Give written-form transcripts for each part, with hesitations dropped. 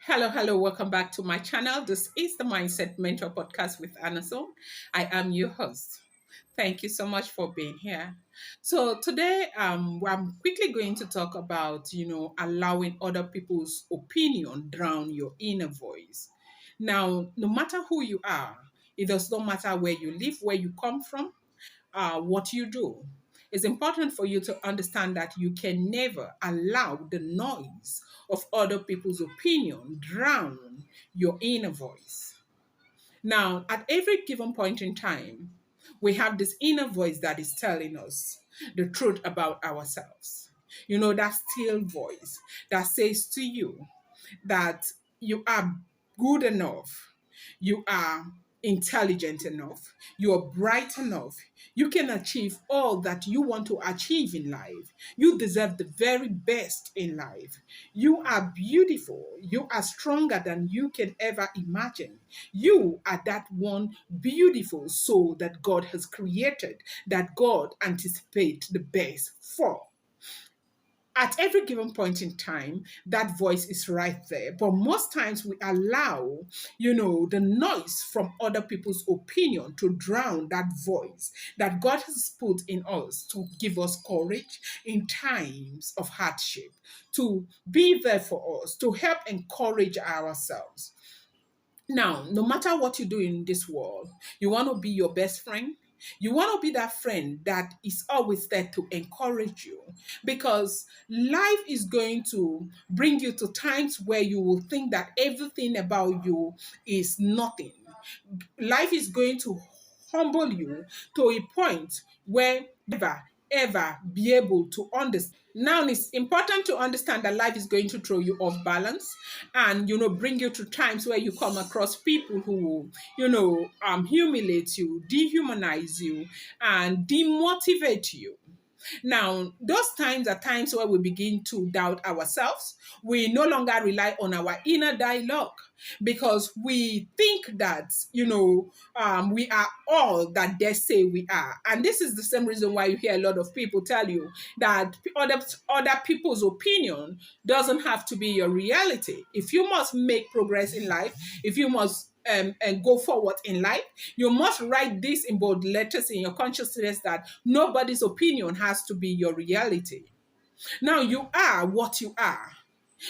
Hello, welcome back to my channel. This is the Mindset Mentor podcast with Anosong. I am your host. Thank you so much for being here. So today, I'm quickly going to talk about, allowing other people's opinion drown your inner voice. Now, no matter who you are, it does not matter where you live, where you come from, what you do. It's important for you to understand that you can never allow the noise of other people's opinion drown your inner voice. Now, at every given point in time, we have this inner voice that is telling us the truth about ourselves. That still voice that says to you that you are good enough, you are intelligent enough, you are bright enough, you can achieve all that you want to achieve in life. You deserve the very best in life. You are beautiful. You are stronger than you can ever imagine. You are that one beautiful soul that God has created, that God anticipates the best for. At every given point in time, that voice is right there. But most times we allow, the noise from other people's opinion to drown that voice that God has put in us to give us courage in times of hardship, to be there for us, to help encourage ourselves. Now, no matter what you do in this world, you want to be your best friend. You want to be that friend that is always there to encourage you because life is going to bring you to times where you will think that everything about you is nothing. Life is going to humble you to a point where never ever be able to understand. Now it's important to understand that life is going to throw you off balance and bring you to times where you come across people who will humiliate you, dehumanize you, and demotivate you. Now, those times are times where we begin to doubt ourselves. We no longer rely on our inner dialogue because we think that, we are all that they say we are. And this is the same reason why you hear a lot of people tell you that other people's opinion doesn't have to be your reality. If you must make progress in life, if you must and go forward in life, you must write this in bold letters in your consciousness that nobody's opinion has to be your reality. Now you are what you are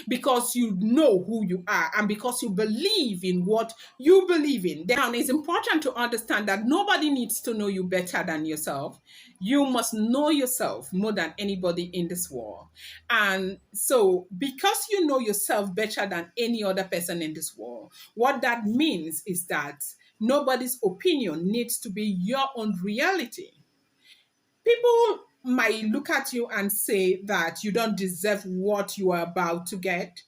because you know who you are and because you believe in what you believe in. Now, it's important to understand that nobody needs to know you better than yourself. You must know yourself more than anybody in this world. And so, because you know yourself better than any other person in this world, what that means is that nobody's opinion needs to be your own reality. People might look at you and say that you don't deserve what you are about to get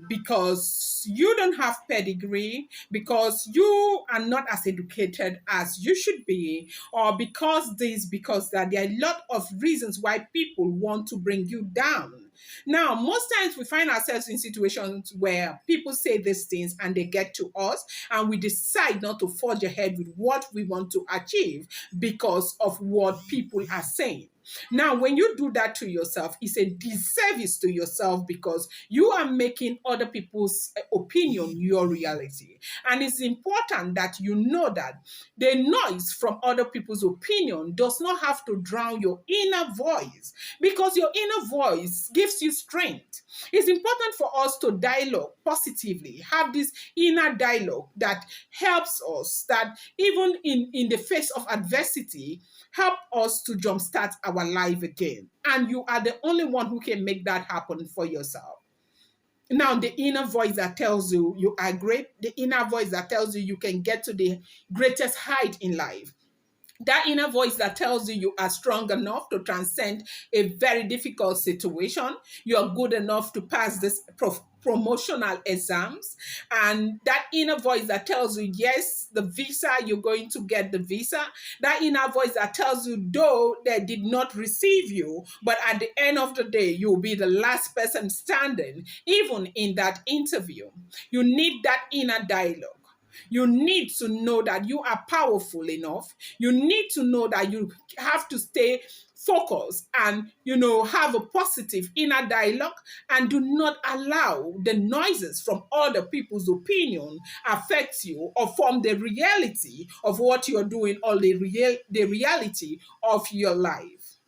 because you don't have pedigree, because you are not as educated as you should be, or because that. There are a lot of reasons why people want to bring you down. Now, most times we find ourselves in situations where people say these things and they get to us, and we decide not to forge ahead with what we want to achieve because of what people are saying. Now, when you do that to yourself, it's a disservice to yourself because you are making other people's opinion your reality. And it's important that you know that the noise from other people's opinion does not have to drown your inner voice because your inner voice gives you strength. It's important for us to dialogue positively, have this inner dialogue that helps us, that even in the face of adversity, help us to jumpstart our life again. And you are the only one who can make that happen for yourself. Now, the inner voice that tells you you are great, the inner voice that tells you you can get to the greatest height in life, that inner voice that tells you you are strong enough to transcend a very difficult situation, you are good enough to pass this promotional exams, and that inner voice that tells you yes, the visa, you're going to get the visa, that inner voice that tells you though they did not receive you, but at the end of the day you'll be the last person standing even in that interview. You need that inner dialogue. You need to know that you are powerful enough. You need to know that you have to stay focus and, have a positive inner dialogue, and do not allow the noises from other people's opinion affect you or form the reality of what you're doing, or the reality of your life.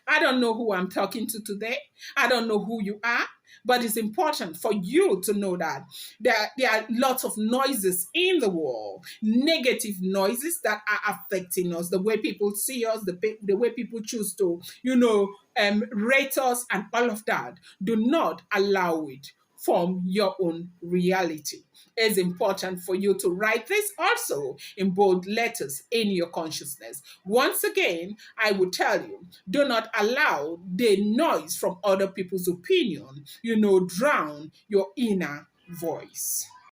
I don't know who I'm talking to today. I don't know who you are, but it's important for you to know that there are lots of noises in the world, negative noises that are affecting us, the way people see us, the way people choose to, rate us, and all of that. Do not allow it form your own reality. It's important for you to write this also in bold letters in your consciousness. Once again, I will tell you, do not allow the noise from other people's opinion, drown your inner voice.